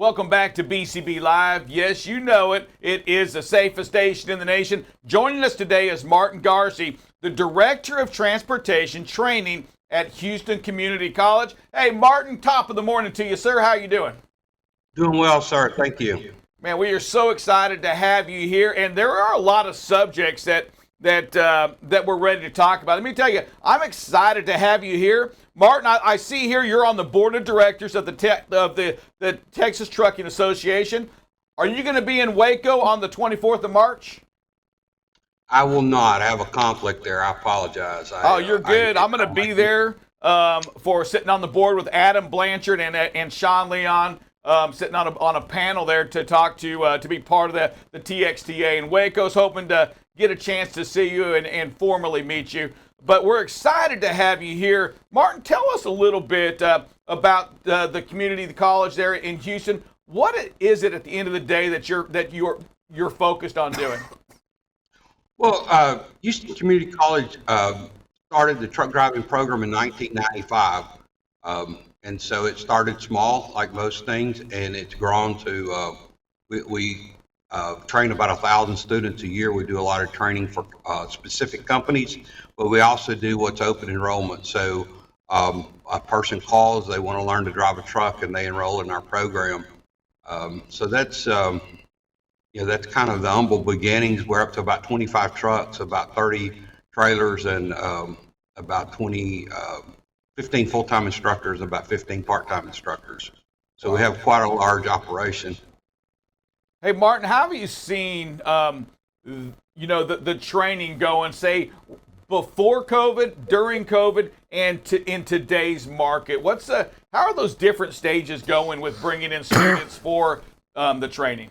Welcome back to BCB Live. Yes, you know it. It is the safest station in the nation. Joining us today is Martin Garsee, the Director of Transportation Training at Houston Community College. Hey, Martin, top of the morning to you, sir. How you doing? Doing well, sir. Thank you. Man, we are so excited to have you here, and there are a lot of subjects that we're ready to talk about. Let me tell you, I'm excited to have you here. Martin, I see here you're on the board of directors of the Texas Trucking Association. Are you going to be in Waco on the 24th of March? I will not. I have a conflict there. I apologize. You're good. I'm going to be there for sitting on the board with Adam Blanchard and Sean Leon, sitting on a panel there to talk to be part of the TXTA. And Waco's hoping to get a chance to see you and formally meet you. But we're excited to have you here. Martin, tell us a little bit about the community, the college there in Houston. What is it at the end of the day that you're focused on doing? Well, Houston Community College started the truck driving program in 1995. And so it started small, like most things, and it's grown to, we train about 1,000 students a year. We do a lot of training for specific companies, but we also do what's open enrollment. So a person calls, they want to learn to drive a truck, and they enroll in our program. So that's that's kind of the humble beginnings. We're up to about 25 trucks, about 30 trailers, and about 15 full-time instructors, and about 15 part-time instructors. So we have quite a large operation. Hey, Martin, how have you seen, the training going, say, before COVID, during COVID, and in today's market? How are those different stages going with bringing in students for the training?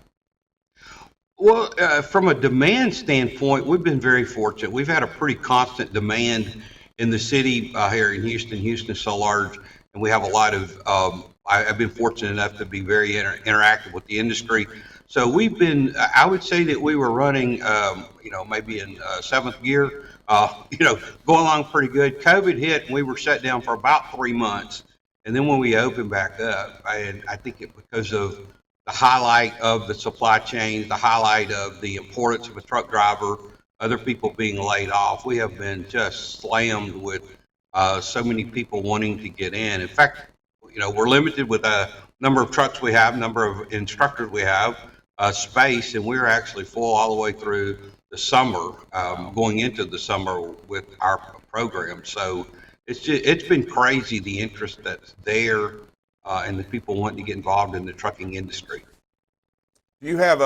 Well, from a demand standpoint, we've been very fortunate. We've had a pretty constant demand in the city here in Houston. Houston is so large, and we have a lot of, I've been fortunate enough to be very interactive with the industry. So we've been, I would say that we were running, maybe in seventh gear, going along pretty good. COVID hit, and we were shut down for about 3 months. And then when we opened back up, I think because of the highlight of the supply chain, the highlight of the importance of a truck driver, other people being laid off, we have been just slammed with so many people wanting to get in. In fact, we're limited with a number of trucks we have, number of instructors we have, space, and we're actually full all the way through the summer, going into the summer with our program. So it's been crazy, the interest that's there, and the people wanting to get involved in the trucking industry. You have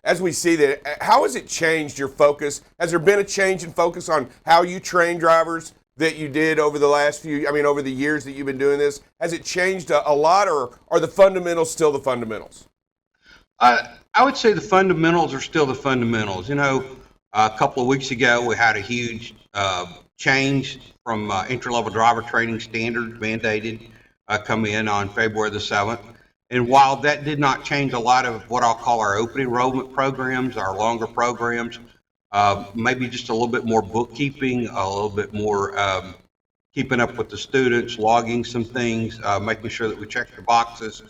as we see that, how has it changed your focus? Has there been a change in focus on how you train drivers that you did over over the years that you've been doing this? Has it changed a lot, or are the fundamentals still the fundamentals? I would say the fundamentals are still the fundamentals. A couple of weeks ago, we had a huge change from entry-level driver training standards mandated come in on February the 7th. And while that did not change a lot of what I'll call our open enrollment programs, our longer programs, maybe just a little bit more bookkeeping, a little bit more keeping up with the students, logging some things, making sure that we check the boxes.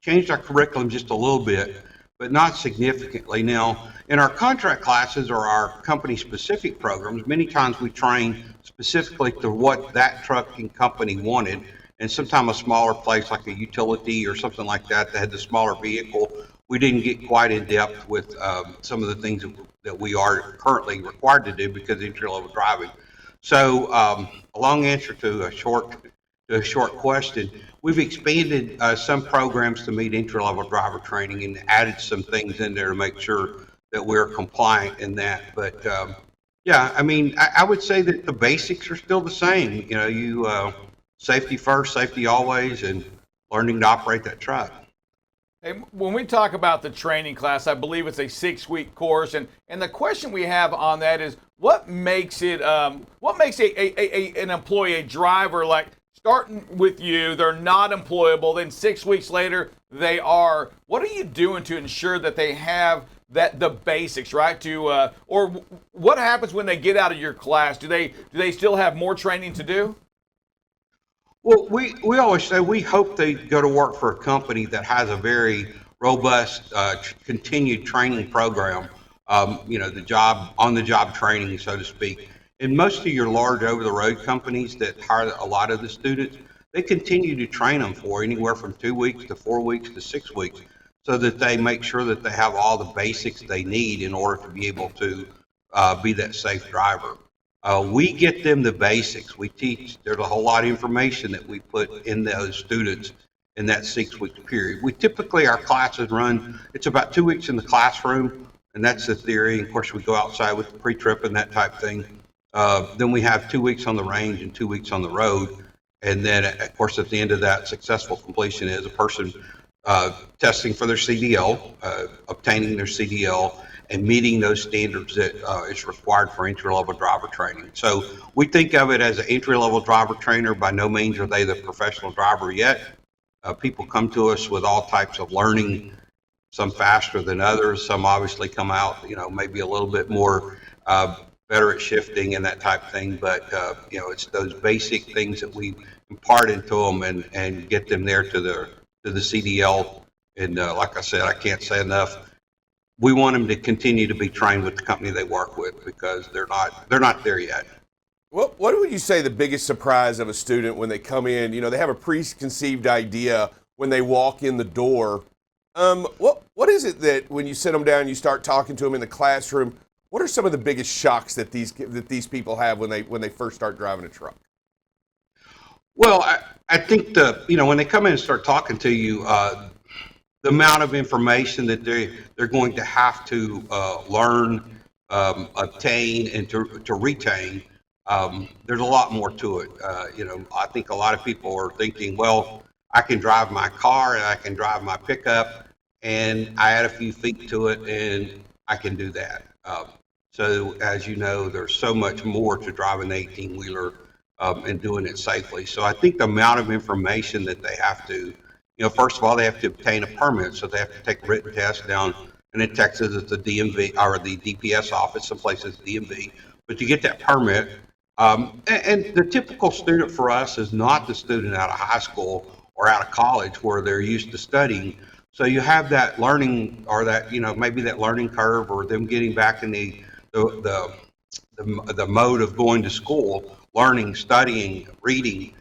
Changed our curriculum just a little bit, but not significantly. Now, in our contract classes or our company-specific programs, many times we train specifically to what that trucking company wanted, and sometimes a smaller place like a utility or something like that had the smaller vehicle, we didn't get quite in depth with some of the things that we are currently required to do because of entry-level driving. So, a long answer to a short question. We've expanded some programs to meet entry-level driver training and added some things in there to make sure that we're compliant in that. But I would say that the basics are still the same. Safety first, safety always, and learning to operate that truck. Hey, when we talk about the training class, I believe it's a 6-week course, and the question we have on that is, what makes an employee, a driver, like starting with you, they're not employable, then 6 weeks later they are. What are you doing to ensure that they have the basics, right? Or what happens when they get out of your class? Do they still have more training to do? Well, we always say we hope they go to work for a company that has a very robust continued training program. The job on the job training, so to speak. And most of your large over the road companies that hire a lot of the students, they continue to train them for anywhere from 2 weeks to 4 weeks to 6 weeks, so that they make sure that they have all the basics they need in order to be able to be that safe driver. We get them the basics. We teach, there's a whole lot of information that we put in those students in that 6 week period. We typically, our classes run, it's about 2 weeks in the classroom, and that's the theory. Of course, we go outside with the pre-trip and that type thing. Then we have 2 weeks on the range and 2 weeks on the road. And then, of course, at the end of that, successful completion is a person testing for their CDL, obtaining their CDL, and meeting those standards that is required for entry-level driver training. So we think of it as an entry-level driver trainer. By no means are they the professional driver yet. People come to us with all types of learning, some faster than others. Some obviously come out, maybe a little bit more better at shifting and that type of thing. But, it's those basic things that we impart into them and get them there to the CDL. And like I said, I can't say enough. We want them to continue to be trained with the company they work with, because they're not there yet. What would you say the biggest surprise of a student when they come in? They have a preconceived idea when they walk in the door. What is it that when you sit them down, you start talking to them in the classroom? What are some of the biggest shocks that these people have when they first start driving a truck? Well, I think when they come in and start talking to you, the amount of information that they're going to have to learn, obtain, and to retain, there's a lot more to it. I think a lot of people are thinking, well, I can drive my car and I can drive my pickup, and I add a few feet to it, and I can do that. So as you know, there's so much more to driving an 18-wheeler and doing it safely. So I think the amount of information that they have to, first of all, they have to obtain a permit, so they have to take a written test down. And in Texas, it's the DMV or the DPS office. Some places DMV, but you get that permit. And the typical student for us is not the student out of high school or out of college where they're used to studying. So you have that learning, or that maybe that learning curve, or them getting back in the mode of going to school, learning, studying, reading,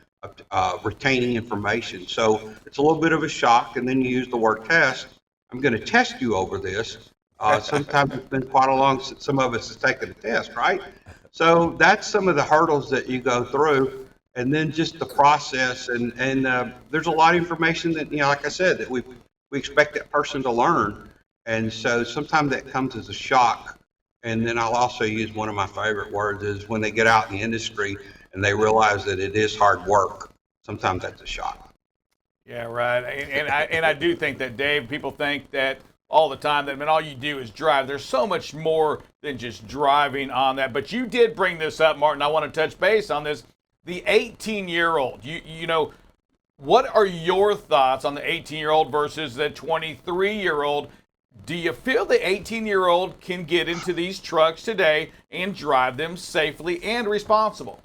retaining information. So it's a little bit of a shock, and then you use the word test. I'm going to test you over this. Sometimes it's been quite a long since some of us has taken a test, right? So that's some of the hurdles that you go through, and then just the process. And there's a lot of information that, like I said, that we expect that person to learn. And so sometimes that comes as a shock. And then I'll also use one of my favorite words is when they get out in the industry and they realize that it is hard work. Sometimes that's a shock. Yeah, right. And I do think that, Dave, people think that all the time that all you do is drive. There's so much more than just driving on that. But you did bring this up, Martin. I want to touch base on this. The 18-year-old. What are your thoughts on the 18-year-old versus the 23-year-old? Do you feel the 18-year-old can get into these trucks today and drive them safely and responsible?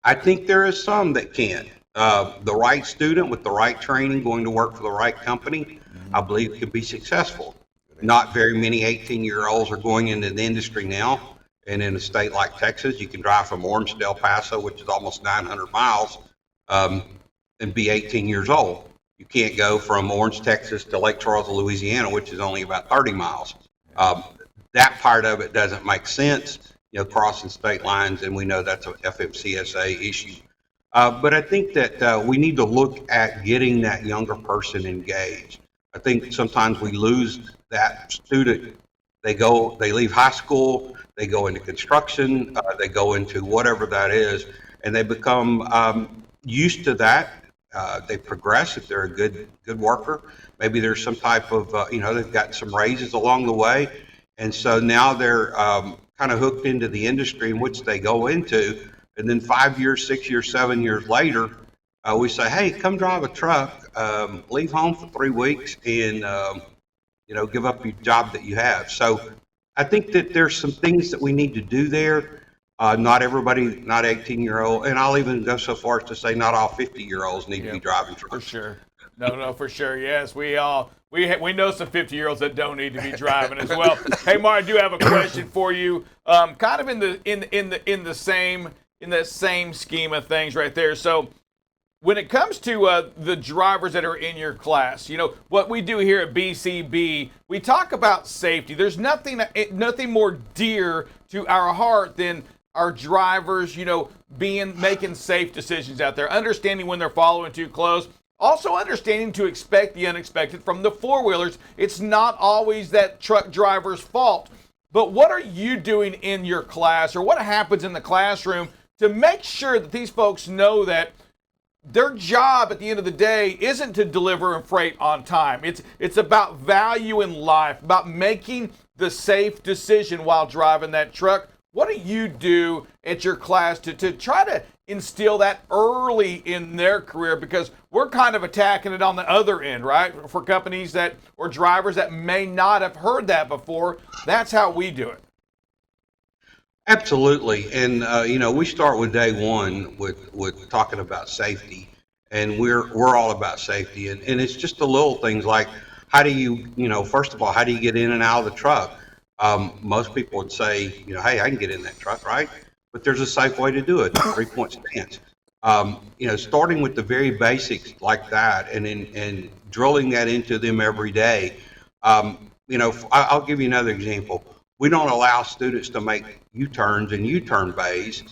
I think there is some that can. The right student with the right training, going to work for the right company, I believe can be successful. Not very many 18-year-olds are going into the industry now. And in a state like Texas, you can drive from Orange to El Paso, which is almost 900 miles, and be 18 years old. You can't go from Orange, Texas to Lake Charles, Louisiana, which is only about 30 miles. That part of it doesn't make sense, crossing state lines, and we know that's a FMCSA issue. But I think that we need to look at getting that younger person engaged. I think sometimes we lose that student. They leave high school, they go into construction, they go into whatever that is, and they become used to that. They progress if they're a good worker. Maybe there's some type of, they've gotten some raises along the way. And so now they're kind of hooked into the industry in which they go into. And then 5 years, 6 years, 7 years later, we say, hey, come drive a truck, leave home for 3 weeks, and, give up your job that you have. So I think that there's some things that we need to do there. Not everybody, not 18-year-old, and I'll even go so far as to say not all 50-year-olds need to be driving trucks. For sure. No, for sure. Yes, we know some 50-year-olds that don't need to be driving as well. Hey, Mark, I do have a question for you. Kind of in the same scheme of things right there. So, when it comes to the drivers that are in your class, what we do here at BCB, we talk about safety. There's nothing more dear to our heart than our drivers, making safe decisions out there, understanding when they're following too close. Also understanding to expect the unexpected from the four-wheelers. It's not always that truck driver's fault. But what are you doing in your class, or what happens in the classroom to make sure that these folks know that their job at the end of the day isn't to deliver freight on time? It's about value in life, about making the safe decision while driving that truck. What do you do at your class to try to instill that early in their career? Because we're kind of attacking it on the other end, right? For companies or drivers that may not have heard that before, that's how we do it. Absolutely, and we start with day one with talking about safety, and we're all about safety, and it's just the little things like how do you first of all, how do you get in and out of the truck? Most people would say, hey, I can get in that truck, right? But there's a safe way to do it, 3-point stance. Starting with the very basics like that, and drilling that into them every day. I'll give you another example. We don't allow students to make U-turns in U-turn bays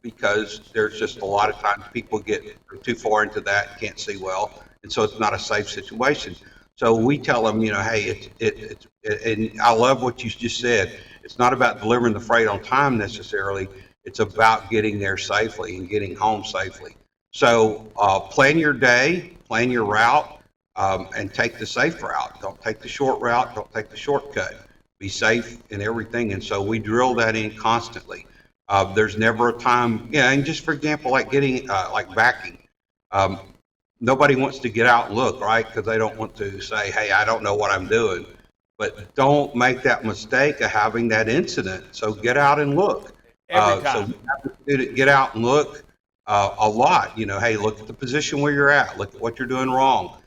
because there's just a lot of times people get too far into that, can't see well, and so it's not a safe situation. So we tell them, hey, and I love what you just said. It's not about delivering the freight on time necessarily. It's about getting there safely and getting home safely. So plan your day, plan your route, and take the safe route. Don't take the short route. Don't take the shortcut. Be safe in everything. And so we drill that in constantly. There's never a time, and just for example, like like backing. Nobody wants to get out and look, right? Because they don't want to say, hey, I don't know what I'm doing. But don't make that mistake of having that incident. So get out and look. Every time. So get out and look a lot. Hey, look at the position where you're at. Look at what you're doing wrong.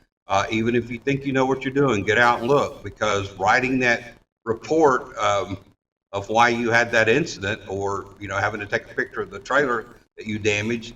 Even if you think you know what you're doing, get out and look. Because writing that report of why you had that incident, or having to take a picture of the trailer that you damaged,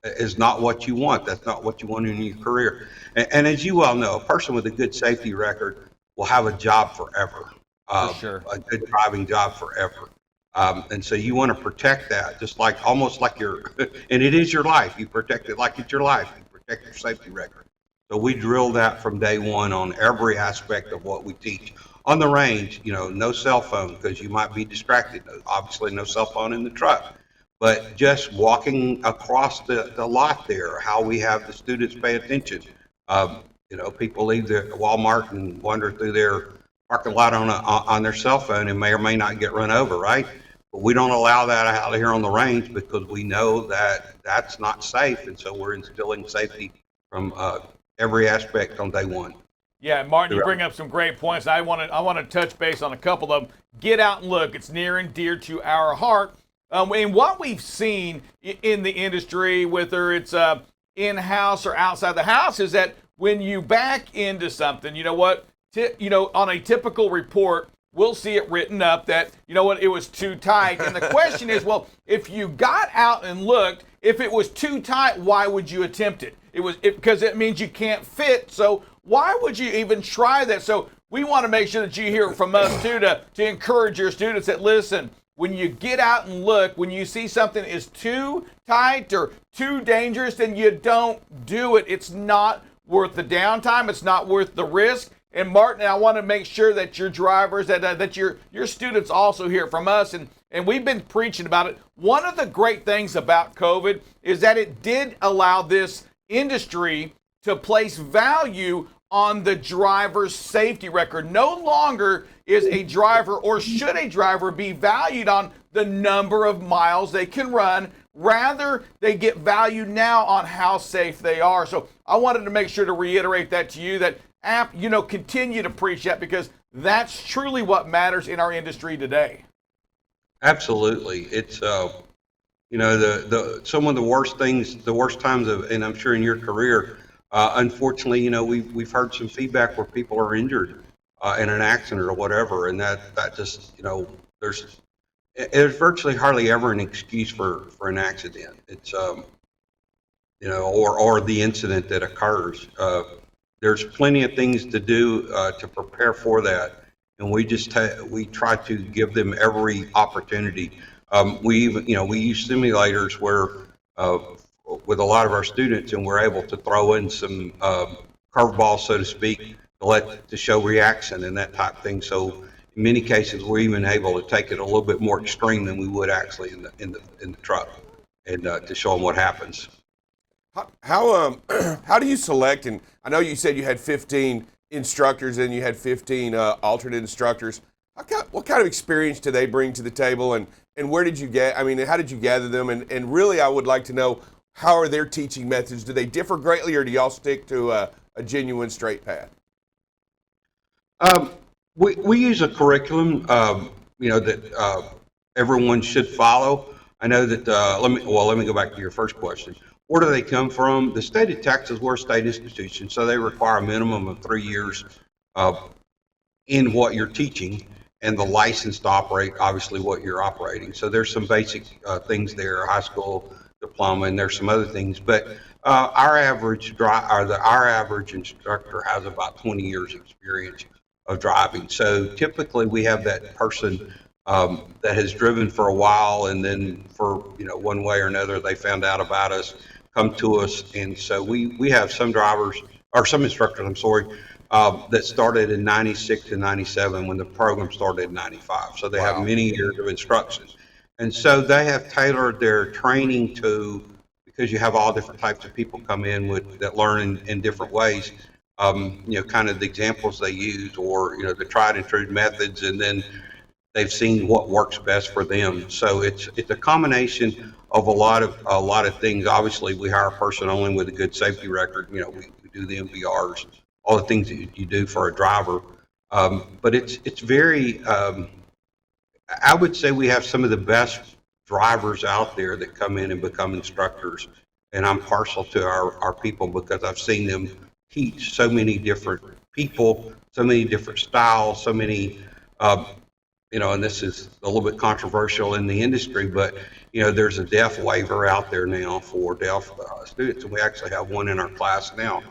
is not what you want. That's not what you want in your career. And as you well know, a person with a good safety record will have a job forever. For sure. A good driving job forever. And so you want to protect that, just almost like and it is your life. You protect it like it's your life. You protect your safety record. So we drill that from day one on every aspect of what we teach. On the range, no cell phone because you might be distracted. Obviously, no cell phone in the truck. But just walking across the lot there, how we have the students pay attention. People leave the Walmart and wander through their parking lot on their cell phone and may or may not get run over, right? But we don't allow that out here on the range because we know that that's not safe, and so we're instilling safety from every aspect on day one. Yeah, Martin, you bring up some great points. I want to touch base on a couple of them. Get out and look. It's near and dear to our heart. And what we've seen in the industry, whether it's in-house or outside the house, is that when you back into something, on a typical report, we'll see it written up that, it was too tight. And the question is, well, if you got out and looked, if it was too tight, why would you attempt it? Because it means you can't fit. So why would you even try that? So we want to make sure that you hear it from us too, to encourage your students that listen. When you get out and look, when you see something is too tight or too dangerous, then you don't do it. It's not worth the downtime. It's not worth the risk. And Martin, I want to make sure that your drivers, that your students also hear it from us. And we've been preaching about it. One of the great things about COVID is that it did allow this industry to place value on the driver's safety record. No longer is a driver, or should a driver be valued on the number of miles they can run. Rather, they get valued now on how safe they are. So I wanted to make sure to reiterate that to you, that continue to preach that, because that's truly what matters in our industry today. Absolutely. It's some of the worst things, the worst times of, and I'm sure in your career, unfortunately, we've heard some feedback where people are injured in an accident or whatever, and that just, there's there's virtually hardly ever an excuse for an accident. It's or the incident that occurs. There's plenty of things to do to prepare for that, and we try to give them every opportunity. We even, we use simulators where with a lot of our students, and we're able to throw in some curveballs, so to speak, to show reaction and that type of thing. So in many cases, we're even able to take it a little bit more extreme than we would actually in the truck, and to show them what happens. How do you select? And I know you said you had 15 instructors and you had 15 alternate instructors. What kind of experience do they bring to the table, and where did you get? I mean, how did you gather them? And really, I would like to know, how are their teaching methods? Do they differ greatly, or do y'all stick to a genuine straight path? We use a curriculum, that everyone should follow. I know that. Let me go back to your first question. Where do they come from? The state of Texas, we're a state institution, so they require a minimum of 3 years in what you're teaching, and the license to operate, obviously, what you're operating. So there's some basic things there, high school diploma, and there's some other things. But our average instructor has about 20 years experience of driving. So typically we have that person that has driven for a while, and then for one way or another they found out about us, come to us, and so we have some drivers, or some instructors, I'm sorry, that started in 96 and 97 when the program started in 95. So they have many years of instruction, and so they have tailored their training to, because you have all different types of people come in that learn in different ways. Kind of the examples they use, or the tried and true methods, and then they've seen what works best for them. So it's a combination of a lot of things. Obviously, we hire a person only with a good safety record. We do the MVRs, all the things that you do for a driver. But it's very. I would say we have some of the best drivers out there that come in and become instructors, and I'm partial to our people because I've seen them teach so many different people, so many different styles, so many. And this is a little bit controversial in the industry, but there's a deaf waiver out there now for deaf students, and we actually have one in our class now.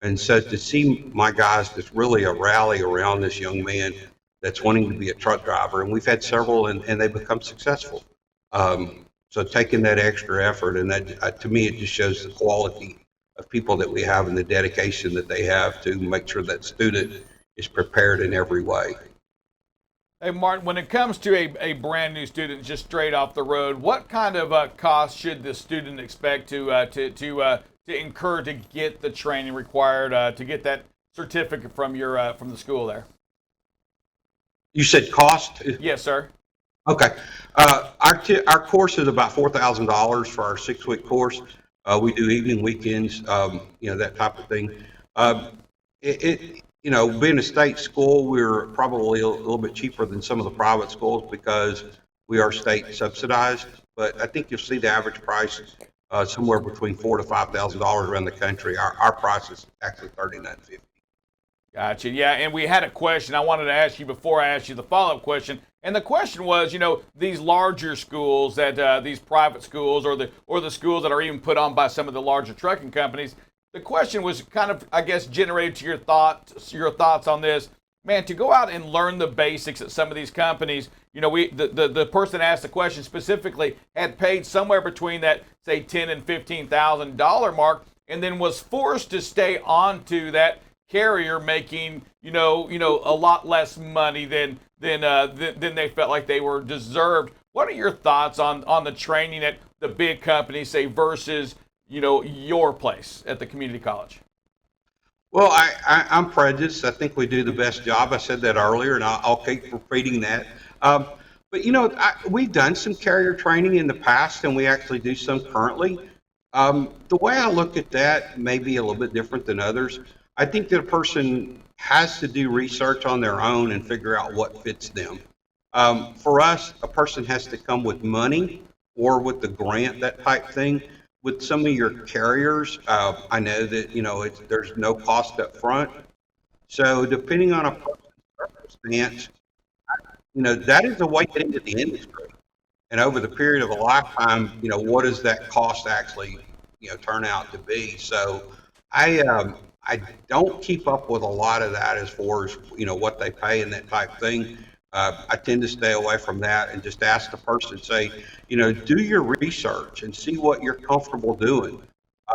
And so to see my guys just really a rally around this young man that's wanting to be a truck driver, and we've had several, and they become successful. So taking that extra effort, and that to me, it just shows the quality of people that we have and the dedication that they have to make sure that student is prepared in every way. Hey, Martin, when it comes to a brand new student just straight off the road, what kind of cost should the student expect to incur to get the training required to get that certificate from the school there? You said cost? Yes, sir. Okay. Our course is about $4,000 for our 6-week course. We do evening, weekends, that type of thing. Being a state school, we're probably a little bit cheaper than some of the private schools because we are state subsidized. But I think you'll see the average price somewhere between $4,000 to $5,000 around the country. Our price is actually $39.50. Gotcha. Yeah, and we had a question I wanted to ask you before I asked you the follow-up question. And the question was, these larger schools, that these private schools, or the schools that are even put on by some of the larger trucking companies. The question was kind of, I guess, generated to your thoughts on this. Man, to go out and learn the basics at some of these companies, the person that asked the question specifically had paid somewhere between that, say, $10,000 and $15,000 mark, and then was forced to stay on to that carrier, making a lot less money than they felt like they were deserved. What are your thoughts on the training at the big companies, say, versus your place at the community college? Well, I'm prejudiced. I think we do the best job. I said that earlier, and I'll keep repeating that. But we've done some carrier training in the past, and we actually do some currently. The way I look at that may be a little bit different than others. I think that a person has to do research on their own and figure out what fits them. For us, a person has to come with money or with the grant, that type thing. With some of your carriers, I know that, there's no cost up front. So depending on a person's circumstance, that is a way to get into the industry. And over the period of a lifetime, what does that cost actually, turn out to be? So I don't keep up with a lot of that as far as, what they pay and that type thing. I tend to stay away from that and just ask the person, say, do your research and see what you're comfortable doing.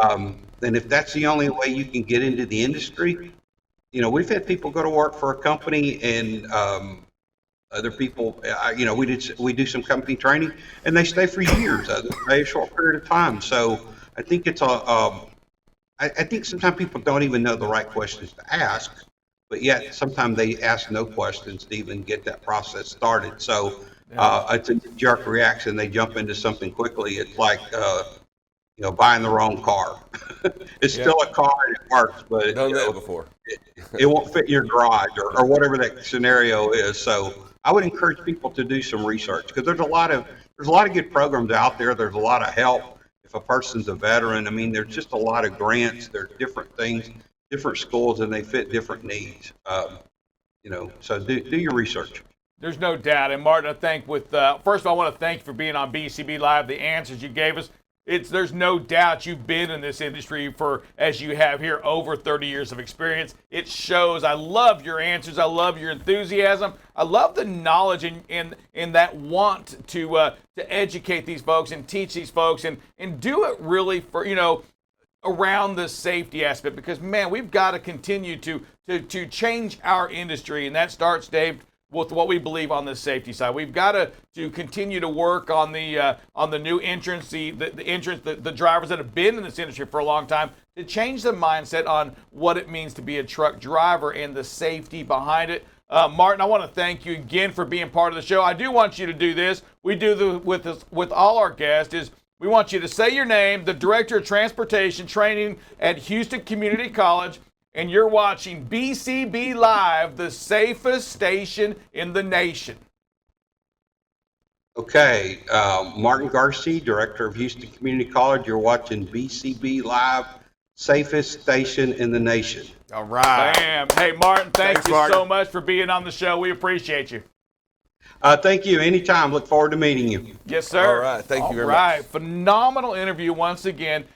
And if that's the only way you can get into the industry, we've had people go to work for a company and other people, we do some company training and they stay for years. Others stay a short period of time. So I think I think sometimes people don't even know the right questions to ask, but yet sometimes they ask no questions to even get that process started. So it's a jerk reaction. They jump into something quickly. It's like, buying the wrong car. It's still a car and it works, but Done that before. it won't fit in your garage or whatever that scenario is. So I would encourage people to do some research because there's a lot of good programs out there. There's a lot of help. If a person's a veteran, I mean, there's just a lot of grants. There's different things, different schools, and they fit different needs. So do your research. There's no doubt. And Martin, first of all, I want to thank you for being on BCB Live. The answers you gave us. There's no doubt you've been in this industry for, as you have here, over 30 years of experience. It shows. I love your answers. I love your enthusiasm. I love the knowledge in that want to educate these folks and teach these folks and do it really for, around the safety aspect, because man, we've got to continue to change our industry, and that starts, Dave, with what we believe on the safety side. We've got to continue to work on the new entrants, the drivers that have been in this industry for a long time, to change the mindset on what it means to be a truck driver and the safety behind it. Martin, I want to thank you again for being part of the show. I do want you to do this. We do with all our guests is we want you to say your name, the Director of Transportation Training at Houston Community College, and you're watching BCB Live, the safest station in the nation. Okay, Martin Garsee, Director of Houston Community College. You're watching BCB Live, safest station in the nation. All right. Bam. Hey, Martin, thanks you Martin. so much for being on the show. We appreciate you. Thank you. Anytime. Look forward to meeting you. Yes, sir. All right. Thank you very much. All right. much. Phenomenal interview once again.